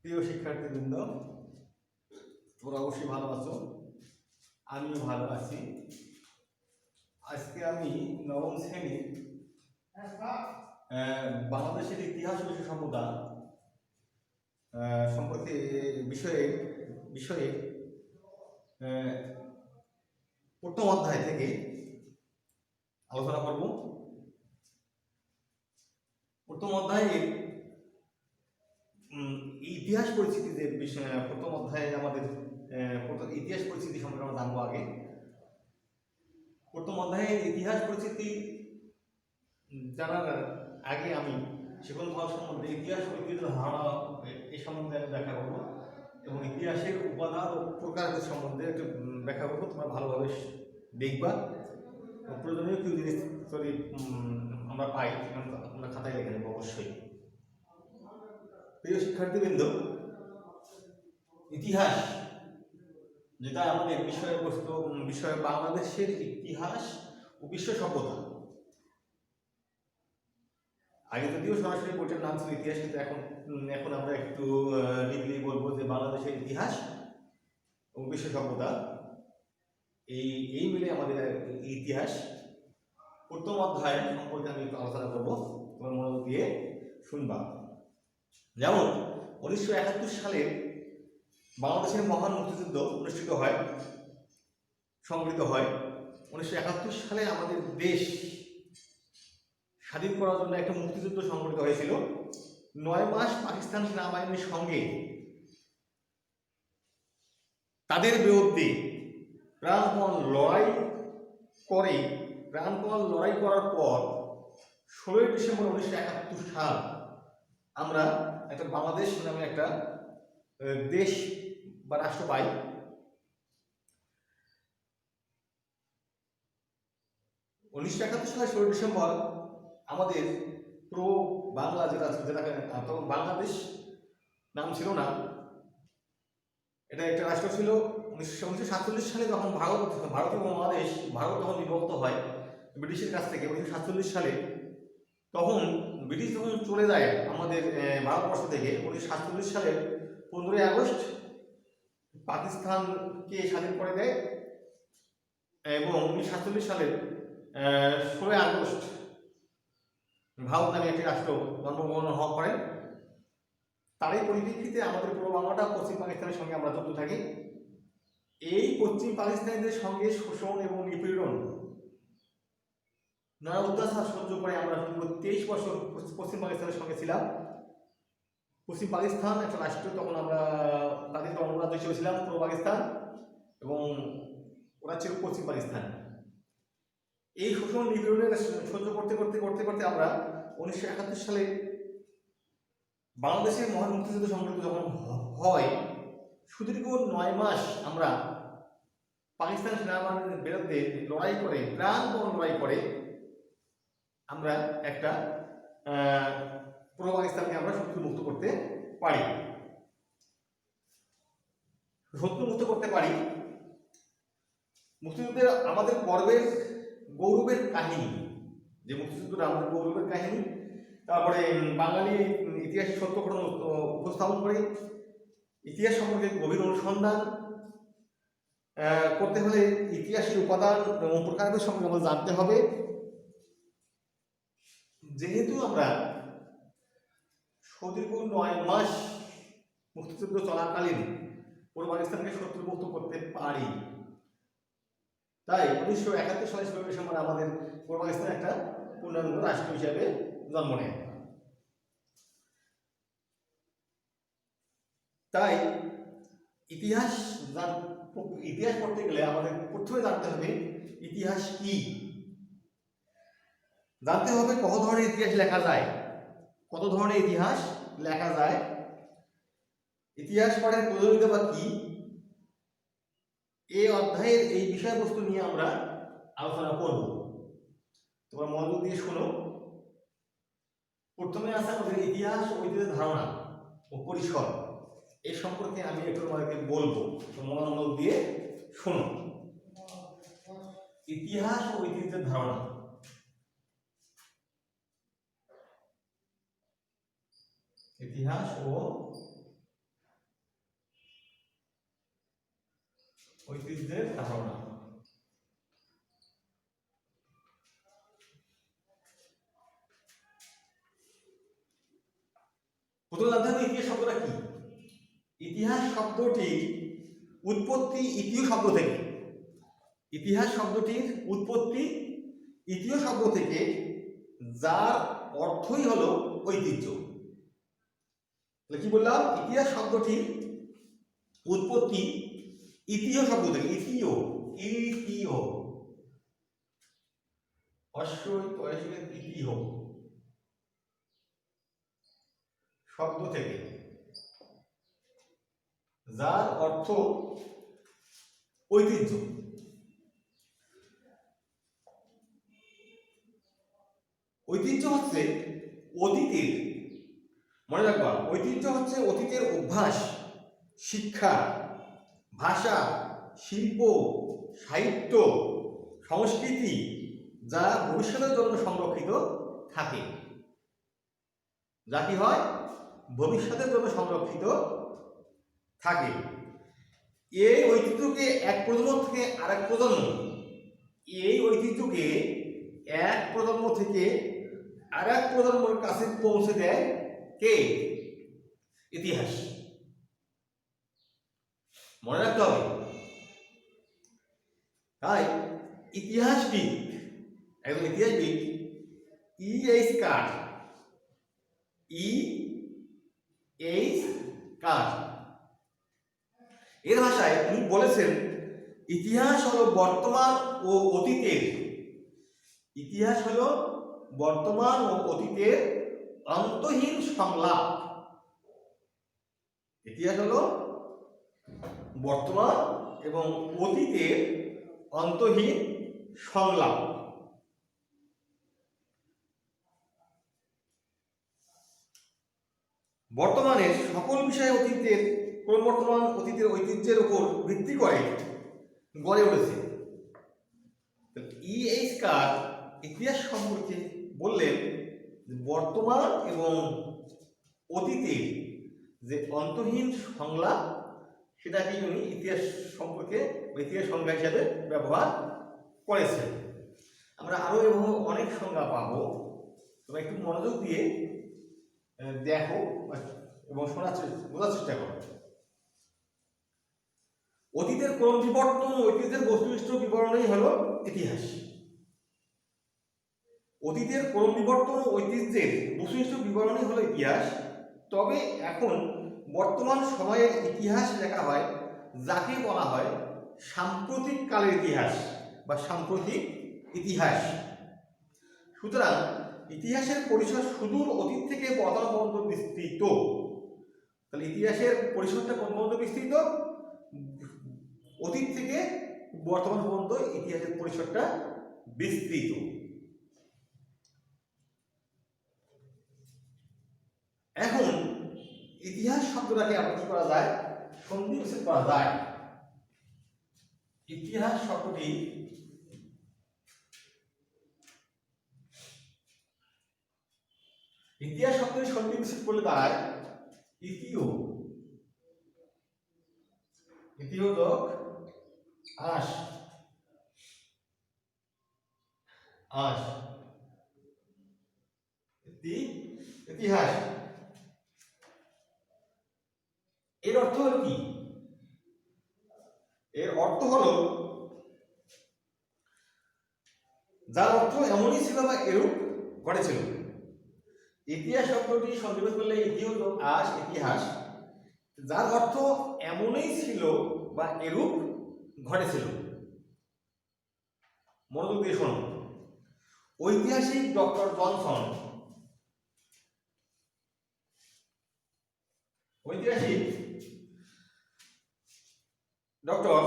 প্রিয় শিক্ষার্থীবৃন্দ, তোমরা অবশ্যই ভালো আছো, আমিও ভালো আছি। আজকে আমি নবম শ্রেণীর বাংলাদেশের ইতিহাস ও সভ্যতা সম্পর্কে বিষয়ে বিষয়ে প্রথম অধ্যায় থেকে আলোচনা করব। প্রথম অধ্যায়ে ইতিহাস পরিচিতি যে বিষয়, প্রথম অধ্যায়ে আমাদের ইতিহাস পরিচিতি সম্পর্কে আমরা জানবো। প্রথম অধ্যায়ে ইতিহাস পরিচিতি জানার আগে আমি সেগুলো সম্বন্ধে ইতিহাস ঐতিহ্য ধারণা এই সম্বন্ধে আমি ব্যাখ্যা করবো এবং ইতিহাসের উপাদান ও প্রকারভেদ সম্বন্ধে একটু ব্যাখ্যা করবো। তোমরা ভালোভাবে দেখবা, প্রয়োজনীয় কিছু জিনিস যদি আমরা পাই আমরা খাতায় লিখে নেবো অবশ্যই। প্রিয় শিক্ষার্থীবৃন্দ, ইতিহাস যেটা আমাদের বিষয় বাংলাদেশের ইতিহাস ও বিশ্ব সভ্যতা। আগে যদিও সরাসরি বইটার নাম ছিল ইতিহাস, কিন্তু এখন আমরা একটু ডিপলি বলবো যে বাংলাদেশের ইতিহাস ও বিশ্ব সভ্যতা, এই মিলে আমাদের ইতিহাস। প্রথম অধ্যায় সম্পর্কে আমি একটু আলোচনা করবো, তোমার মনোযোগ দিয়ে শুনবা। যেমন 1971 সালে বাংলাদেশের মহান মুক্তিযুদ্ধ সংগঠিত হয়। 1971 সালে আমাদের দেশ স্বাধীন করার জন্য একটা মুক্তিযুদ্ধ সংগঠিত হয়েছিল। 9 মাস পাকিস্তান সেনাবাহিনীর সঙ্গে তাদের বিরুদ্ধে প্রাণপণ লড়াই করার পর 16 ডিসেম্বর 1971 সাল আমরা একটা বাংলাদেশ নামে একটা দেশ বা রাষ্ট্র পাই। 1971 সালে 16 ডিসেম্বর আমাদের পুরো বাংলা যেটাকে তখন বাংলাদেশ নাম ছিল না, এটা একটা রাষ্ট্র ছিল। 1947 সালে যখন ভারতীয় মহাদেশ যখন বিভক্ত হয় ব্রিটিশের কাছ থেকে 1947 সালে, তখন ব্রিটিশ যখন চলে যায় আমাদের ভারতবর্ষ থেকে, 1947 সালের 15ই আগস্ট পাকিস্তানকে স্বাধীন করে দেয় এবং 1947 সালের 16 আগস্ট ভারত নামে একটি রাষ্ট্র জন্মগ্রহণ করে। তারই পরিপ্রেক্ষিতে আমাদের পুরো বাংলাটা পশ্চিম পাকিস্তানের সঙ্গে আমরা যুক্ত থাকি। এই পশ্চিম পাকিস্তানিদের সঙ্গে শোষণ এবং নিপীড়ন, নানা অত্যাচার সহ্য করে আমরা 23 বছর পশ্চিম পাকিস্তানের সঙ্গে ছিলাম। পশ্চিম পাকিস্তান একটা রাষ্ট্র, তখন আমরা তাদের অঙ্গরাজ্য হিসেবে ছিলাম পূর্ব পাকিস্তান এবং ওরা ছিল পশ্চিম পাকিস্তান। এই শোষণ নিপীড়নের সহ্য করতে আমরা 1971 সালে বাংলাদেশের মহান মুক্তিযুদ্ধ সংগঠিত যখন হয়, সুদীর্ঘ 9 মাস আমরা পাকিস্তান সেনাবাহিনীর বিরুদ্ধে প্রাণপণ লড়াই করে আমরা একটা পূর্ব পাকিস্তানকে আমরা শত্রুমুক্ত করতে পারি। মুক্তিযুদ্ধের আমাদের গৌরবের কাহিনী, যে মুক্তিযুদ্ধটা আমাদের গৌরবের কাহিনী। তারপরে বাঙালি ইতিহাসের সত্য ঘটনা উপস্থাপন করে ইতিহাস সম্পর্কে গভীর অনুসন্ধান করতে হলে ইতিহাসের উপাদান এবং প্রকারভেদ সম্পর্কে আমাদের জানতে হবে। যেহেতু আমরা সুদীর্ঘ 9 মাস মুক্তিযুদ্ধ চলাকালীন পূর্ব পাকিস্তানকে শত্রুমুক্ত করতে পারি, তাই 1971 সালে 16 ডিসেম্বর আমাদের পূর্ব পাকিস্তান একটা পূর্ণাঙ্গ রাষ্ট্র হিসাবে জন্ম নেয়। তাই ইতিহাস পড়তে গেলে আমাদের প্রথমে জানতে হবে ইতিহাস কি, জানতে হবে কত ধরনের ইতিহাস লেখা যায়, ইতিহাস পড়ার প্রয়োজনীয়তা বা কি। এই অধ্যায়ের এই বিষয়বস্তু নিয়ে আমরা আলোচনা করব। তোমরা মনোযোগ দিয়ে শোনো। প্রথমে আছে আমাদের ইতিহাস ও ঐতিহ্যের ধারণা ও পরিসর। এই সম্পর্কে আমি একটু তোমাদেরকে বলবো, মনোযোগ দিয়ে শোনো। ইতিহাস ও ঐতিহ্যের ধারণা। ইতিহাস ও ঐতিহ্যের ধারণা। প্রথমে জানতে হবে ইতিহাস শব্দটা কি। ইতিহাস শব্দটির উৎপত্তি ইতিহ শব্দ থেকে। ইতিহাস শব্দটির উৎপত্তি ইতিহ শব্দ থেকে, যার অর্থই হলো ঐতিহ্য। তাহলে কি বললাম? ইতিহাস শব্দটির উৎপত্তি ইতিহ শব্দ থেকে। ইতিহ, ইতিহ, ইতিহ শব্দ থেকে, যার অর্থ ঐতিহ্য। ঐতিহ্য হচ্ছে অতীতের, মনে রাখবা, ঐতিহ্য হচ্ছে অতীতের অভ্যাস, শিক্ষা, ভাষা, শিল্প, সাহিত্য, সংস্কৃতি, যা ভবিষ্যতের জন্য সংরক্ষিত থাকে। যা কি হয়? ভবিষ্যতের জন্য সংরক্ষিত থাকে। এই ঐতিহ্যকে এক প্রজন্ম থেকে আরেক প্রজন্ম, এই ঐতিহ্যকে এক প্রজন্ম থেকে আরেক প্রজন্মের কাছে পৌঁছে দেয় কে? ইতিহাস। মনে রাখতে হবে। তাই ইতিহাসবিদ, একজন ইতিহাসবিদ E.H. কার, E.H. কার, এর ভাষায় উনি বলেছেন, ইতিহাস হলো বর্তমান ও অতীতের, ইতিহাস হলো বর্তমান ও অতীতের অন্তহীন সংলাপ। ইতিহাস হলো বর্তমান এবং অতীতের অন্তহীন সংলাপ। বর্তমানের সকল বিষয় অতীতের ক্রমবর্ধমান অতীতের ঐতিহ্যের উপর ভিত্তি করে গড়ে উঠেছে। E.H. কার ইতিহাস সম্পর্কে বললেন, বর্তমান এবং অতীতের যে অন্তহীন সংলাপ, সেটাকে উনি ইতিহাস সম্পর্কে, ইতিহাস সংজ্ঞা হিসাবে ব্যবহার করেছেন। আমরা আরো এবং অনেক সংজ্ঞা পাবো, তবে একটু মনোযোগ দিয়ে দেখো এবং শোনার বোঝার চেষ্টা করো। অতীতের ক্রম বিবর্তন ও ঐতিহ্যের বস্তুনিষ্ঠ বিবরণই হলো ইতিহাস। অতীতের ক্রম বিবর্তন ও ঐতিহ্যের বস্তুনিষ্ঠ বিবরণই হলো ইতিহাস। তবে এখন বর্তমান সময়ের ইতিহাস লেখা হয় যাকে বলা হয় সাম্প্রতিক কালের ইতিহাস বা সাম্প্রতিক ইতিহাস। সুতরাং ইতিহাসের পরিসর সুদূর অতীত থেকে বর্তমান পর্যন্ত বিস্তৃত। তাহলে ইতিহাসের পরিসরটা কোন পর্যন্ত বিস্তৃত? অতীত থেকে বর্তমান পর্যন্ত ইতিহাসের পরিসরটা বিস্তৃত। এখন ইতিহাস শব্দটাকে আমরা কি করা যায়? সন্ধি বিচ্ছেদ করা যায়। ইতিহাস শব্দটি ইতিহাস শব্দটি সন্ধি বিচ্ছেদ করলে দাঁড়ায় ইতিহ, ইতিহ যোগ আস, আস, ইতিহাস। এর অর্থ হলো কি? এর অর্থ হলো যার অর্থ এমনই ছিল বা এরূপ ঘটেছিল। ইতিহাস শব্দটি সন্নিবেশ করলে ইতিহ যোগ আস, ইতিহাস, যার অর্থ এমনই ছিল বা এরূপ ঘটেছিল। মনোযোগ দিয়ে শোনো। ঐতিহাসিক ডক্টর জনসন, ঐতিহাসিক ডক্টর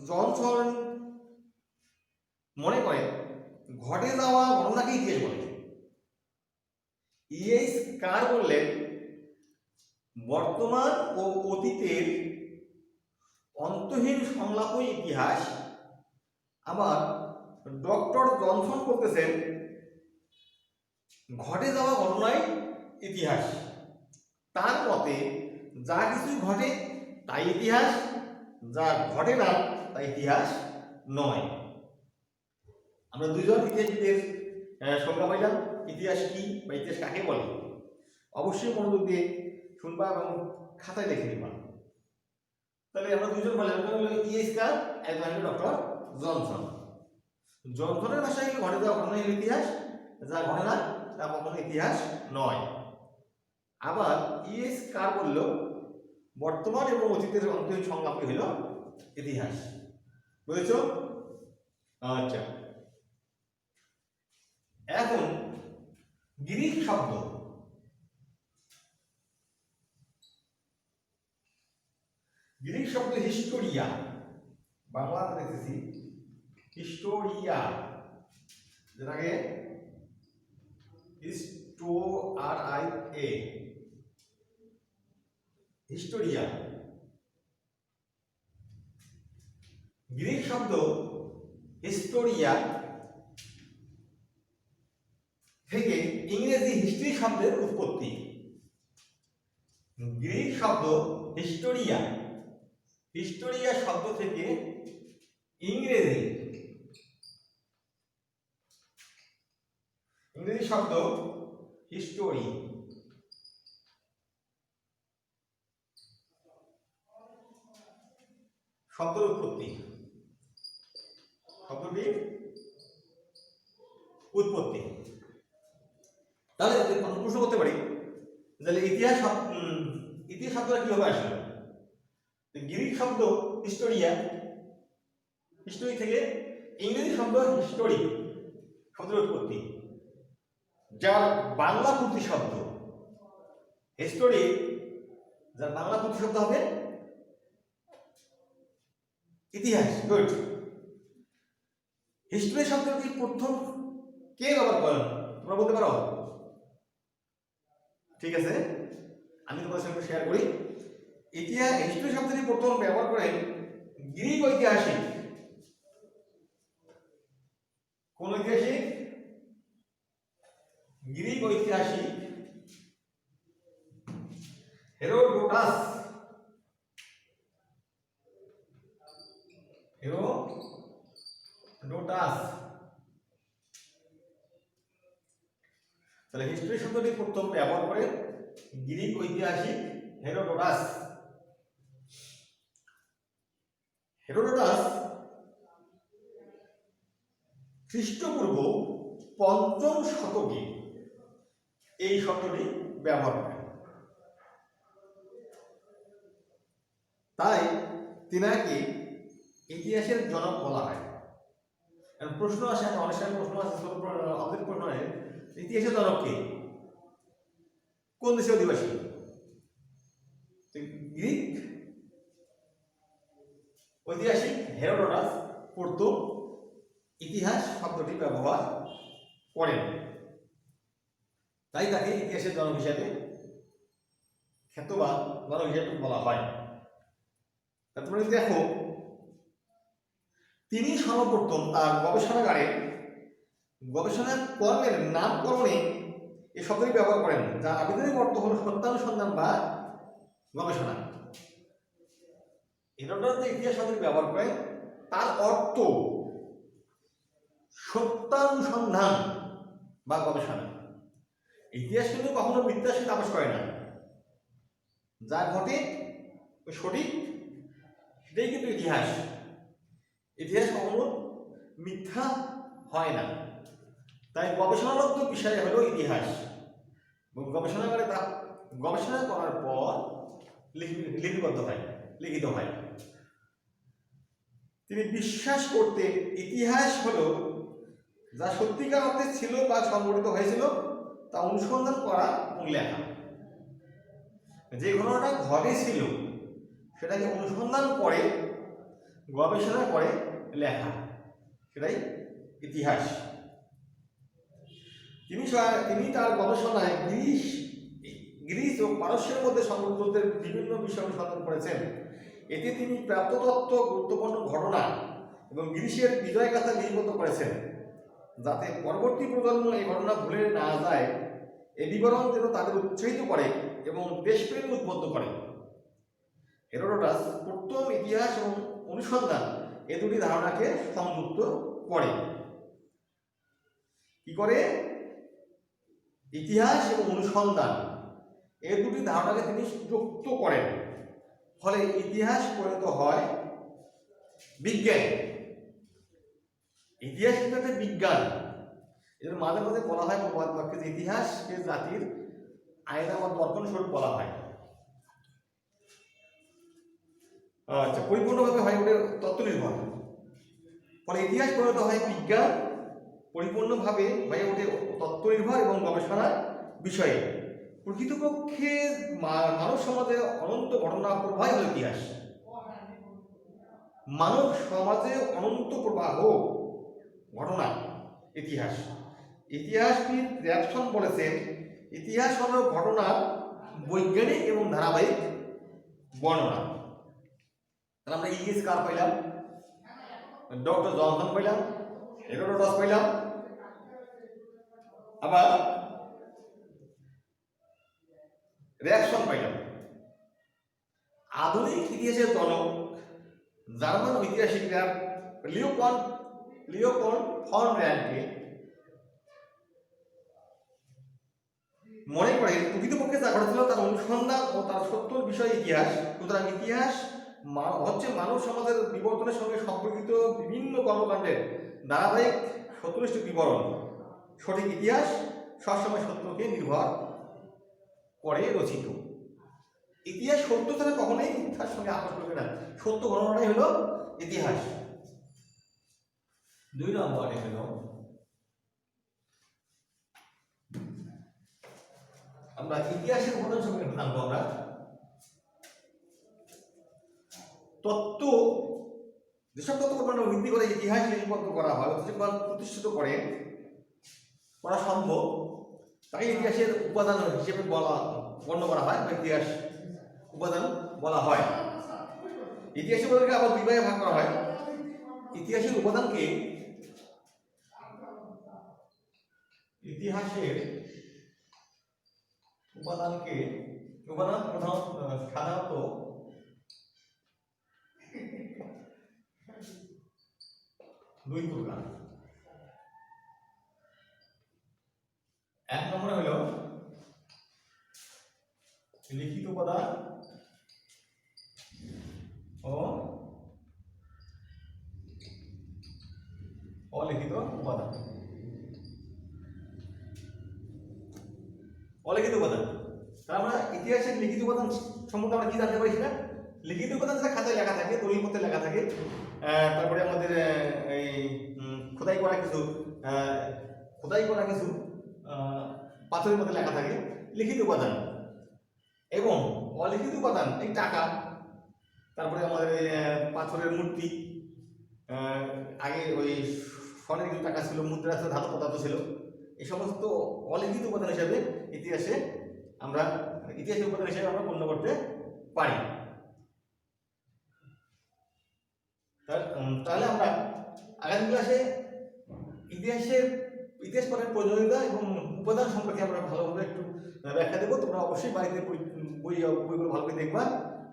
জনসন মনে করেন ঘটে যাওয়া ঘটনাকে ইতিহাস বলে। E.H. কার বললেন বর্তমান ও অতীতের অন্তহীন সংলাপই ইতিহাস। আবার ডক্টর জনসন বলতেছেন ঘটে যাওয়া ঘটনাই ইতিহাস। তার মতে যা কিছু ঘটে তাই ইতিহাস, যা ঘটে না তা ইতিহাস নয়। আমরা দুইজন ইতিহাসবিদের সংজ্ঞা পাইলাম, ইতিহাস কি বা ইতিহাস কাকে বলে। অবশ্যই মনোযোগ দিয়ে শুনবা এবং খাতায় লিখে নিবা। তাহলে আমরা দুইজন বললাম, ইস্কার, একজন হলো ডক্টর জনসন। জনসনের ভাষায় ঘটে যাওয়া ঘটনা হলো ইতিহাস, যা ঘটে না তা কখনো ইতিহাস নয়। আবার ইস্কার বলল বর্তমান এবং অতীতের অন্তরীণ সংজ্ঞাটি হলো ইতিহাস। বুঝেছ? আচ্ছা, এখন গ্রিক শব্দ, গ্রিক শব্দ হিস্টোরিয়া, বাংলাতে দেখতেছি হিস্টোরিয়া, যেটাকে HISTORIA, হিস্টোরিয়া। গ্রিক শব্দ হিস্টোরিয়া থেকে ইংরেজি হিস্ট্রি শব্দের উৎপত্তি। গ্রিক শব্দ হিস্টোরিয়া, হিস্টোরিয়া শব্দ থেকে ইংরেজি শব্দ হিস্টোরি শব্দের উৎপত্তি, শব্দটির উৎপত্তি। তাহলে প্রশ্ন করতে পারি, তাহলে ইতিহাস শব্দটা কিভাবে আসলো? গ্রিক শব্দ হিস্টোরিয়া, হিস্টোরি থেকে ইংরেজি শব্দ হিস্টোরি শব্দের উৎপত্তি, যার বাংলা প্রতিশব্দ হিস্টোরি, যার বাংলা প্রতিশব্দ হবে ইতিহাস। গুড। হিস্টোরি শব্দটি প্রথম কে ব্যবহার করেন তোমরা বলতে পারো? ঠিক আছে, আমি তোমাদের সঙ্গে শেয়ার করি। ইতিহাস, হিস্টোরি শব্দটি প্রথম ব্যবহার করেন গ্রিক ঐতিহাসিক। কোন ঐতিহাসিক? গ্রিক ঐতিহাসিক হেরোডোটাস। তাহলে হিস্টোরি শব্দটি প্রথম ব্যবহার করে গ্রিক ঐতিহাসিক হেরোডোটাস। হেরোডোটাস খ্রিস্টপূর্ব ৫ম শতকে এই শব্দটি ব্যবহার করেন। তাই তিনাকে ইতিহাসের জনক বলা হয়। প্রশ্ন আসে, অনেক সময় প্রশ্ন আসে, অনেক প্রশ্ন আসে, ইতিহাসের জনক কে? কোন দেশের অধিবাসী? গ্রিক ঐতিহাসিক হেরোডোটাস প্রথম ইতিহাস শব্দটি ব্যবহার করেন, তাই তাকে ইতিহাসের জনক হিসাবে খ্যাত বা জনক হিসাবে বলা হয়। তোমরা যদি দেখো, তিনি সর্বপ্রথম তার গবেষণাগারে গবেষণা কর্মের নামকরণে এই শব্দটি ব্যবহার করেন, যার আবিধানিক অর্থ হল সত্যানুসন্ধান বা গবেষণা। হেরোডোটাস যে ইতিহাস শব্দটি ব্যবহার করেন তার অর্থ সত্যানুসন্ধান বা গবেষণা। ইতিহাস কিন্তু কখনো মিথ্যার সাথে আপোষ করে না, যা ঘটে সঠিক সেটাই কিন্তু ইতিহাস। ইতিহাস কখনো মিথ্যা হয় না, তাই গবেষণারত বিষয় হলো ইতিহাস। গবেষণাগারে তা গবেষণা করার পর লিখিত হয়। তিনি বিশ্বাস করতেন ইতিহাস হলো যা সত্যিকার অর্থে ছিল বা সংঘটিত হয়েছিল তা অনুসন্ধান করা এবং লেখা। যে ঘটনাটা ঘটেছিল সেটাকে অনুসন্ধান করে গবেষণা করে লেখা, সেটাই ইতিহাস। তিনি তার গবেষণায় গ্রিস ও পারস্যের মধ্যে সংঘটিত বিভিন্ন বিষয় অনুসন্ধান করেছেন। এতে তিনি প্রাপ্ত তথ্য, গুরুত্বপূর্ণ ঘটনা এবং গ্রিসের বিজয়গাথা লিপিবদ্ধ করেছেন, যাতে পরবর্তী প্রজন্ম এই ঘটনা ভুলে না যায়। এই বিবরণ যেন তাদের উৎসাহিত করে এবং দেশপ্রেম উদ্বুদ্ধ করে। হেরোডোটাস প্রথম ইতিহাস এবং অনুসন্ধান এ দুটি ধারণাকে সংযুক্ত করে। কি করে? ইতিহাস এবং অনুসন্ধান এই দুটি ধারণাকে তিনি যুক্ত করেন, ফলে ইতিহাস পরিণত হয় বিজ্ঞান। ইতিহাস কিন্তু একটা বিজ্ঞান। এর মাঝে মাঝে বলা হয় প্রবাদ বাক্যে যে ইতিহাসকে জাতির আয়না বা দর্পণ স্বরূপ বলা হয়। আচ্ছা, পরিপূর্ণভাবে হয় ওটা তত্ত্ব নির্ভর, ফলে ইতিহাস পরিণত হয় বিজ্ঞান, পরিপূর্ণভাবে হয়ে ওঠে তত্ত্ব নির্ভর এবং গবেষণার বিষয়ে। প্রকৃতপক্ষে মানব সমাজে অনন্ত ঘটনা প্রবাহ হল ইতিহাস। মানব সমাজে অনন্ত প্রবাহ ঘটনা ইতিহাস। ইতিহাসবিদ র্যাবসন বলেছেন, ইতিহাস হল ঘটনার বৈজ্ঞানিক এবং ধারাবাহিক বর্ণনা। তাহলে আমরা ইংলিশ কার পাইলাম? ডক্টর জনসন পাইলাম, হেরোডোটাস পাইলাম, আবার র্যাবসন পাইলাম। আধুনিক ইতিহাসের জনক জার্মান ঐতিহাসিকরা লিওপোল্ড ফন র্যান্ডকে মনে করেন প্রকৃতপক্ষে যা ঘটেছিল তার অনুসন্ধান ও তার সত্যর বিষয় ইতিহাস। সুতরাং ইতিহাস হচ্ছে মানব সমাজের বিবর্তনের সঙ্গে সম্পর্কিত বিভিন্ন কর্মকাণ্ডের ধারাবাহিক সত্যনিষ্ঠ বিবরণ। সঠিক ইতিহাস সবসময় সত্যকে নির্ভর করে রচিত। ইতিহাস সত্য ছাড়া কখনোই মিথ্যার সঙ্গে আপোষ করবে না। সত্য ঘটনাটাই হলো ইতিহাস। 2 নম্বর হল আমরা ইতিহাসের উপাদান সম্পর্কে জানবো। আমরা তত্ত্ব, যেসব তত্ত্ব ঘটনা ভিত্তি করে ইতিহাস লিপিবদ্ধ করা হয়, প্রতিষ্ঠিত করা সম্ভব, তাকে ইতিহাসের উপাদান হিসেবে গণ্য করা হয় বা ইতিহাস উপাদান বলা হয়। ইতিহাসের উপাদানকে আবার দুই ভাগে ভাগ করা হয়। ইতিহাসের উপাদানকে সাধারণত দুই প্রকার। এক নম্বরে হলো লিখিত উপাদান ও অলিখিত উপাদান। অলিখিত উপাদান, তার আমরা ইতিহাসের লিখিত উপাদান সম্বন্ধে আমরা কি জানতে পারি সেটা? লিখিত উপাদান যেটা খাতায় লেখা থাকে, দলিলপত্রে লেখা থাকে, তারপরে আমাদের এই খোদাই করা কিছু পাথরের মধ্যে লেখা থাকে, লিখিত উপাদান। এবং অলিখিত উপাদান এই টাকা, তারপরে আমাদের পাথরের মূর্তি, আগে ওই স্বর্ণের কিছু টাকা ছিল, মুদ্রা ছিল, ধাতু পদার্থ ছিল। এই সমস্ত অলিখিত উপাদান হিসাবে ইতিহাসের উপাদান হিসেবে আমরা গণ্য করতে পারি। তাহলে আমরা আগামী ক্লাসে ইতিহাস পড়ার প্রয়োজনীয়তা এবং উপাদান সম্পর্কে আমরা ভালোভাবে একটু ব্যাখ্যা দেবো। তোমরা অবশ্যই বাড়িতে বইগুলো ভালো করে দেখবা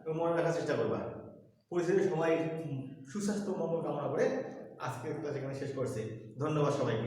এবং মনে রাখার চেষ্টা করবা। পরিস্থিতি সবাই সুস্বাস্থ্য মঙ্গল কামনা করে আজকের ক্লাস এখানে শেষ করছে। ধন্যবাদ সবাইকে।